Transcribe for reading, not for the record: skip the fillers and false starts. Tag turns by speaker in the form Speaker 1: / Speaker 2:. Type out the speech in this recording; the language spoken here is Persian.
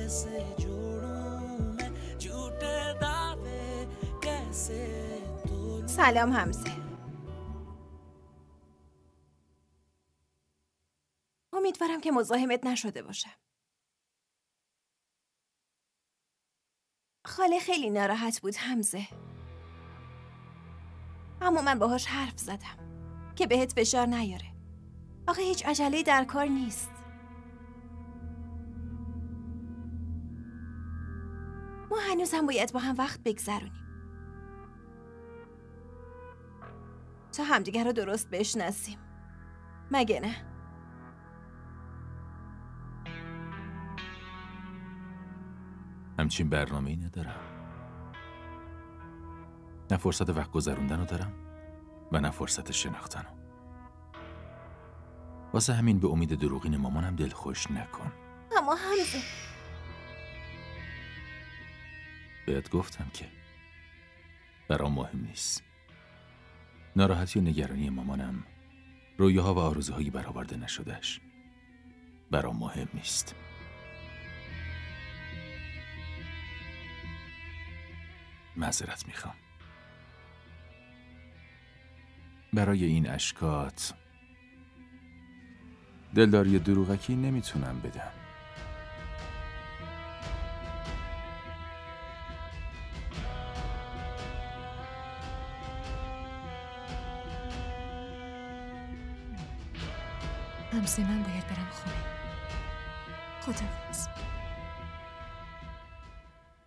Speaker 1: कैसे जोड़ूं मैं झूठे दावे कैसे तोलूं.
Speaker 2: سلام حمزه. امیدوارم که مزاحمت نشده باشم. خاله خیلی ناراحت بود حمزه. اما من باهاش حرف زدم که بهت فشار نیاره. آخه هیچ عجله‌ای در کار نیست. ما هنوز هم باید با هم وقت بگذرونیم تا همدیگر رو درست بشناسیم. مگه نه؟
Speaker 3: همچین برنامه‌ای ندارم. نه فرصت وقت گذروندن رو دارم و نه فرصت شناختن رو. واسه همین به امید دروغین مامانم دلخوش نکن.
Speaker 2: اما حمزه،
Speaker 3: بهت گفتم که برام مهم نیست. ناراحتی و نگرانی مامانم، رویاها و آرزوهایی برآورده نشدهش برام مهم نیست. معذرت میخوام. برای این اشکات دلداری دروغکی نمیتونم بدم.
Speaker 4: حمزه، من باید برم خونه. خداحافظ.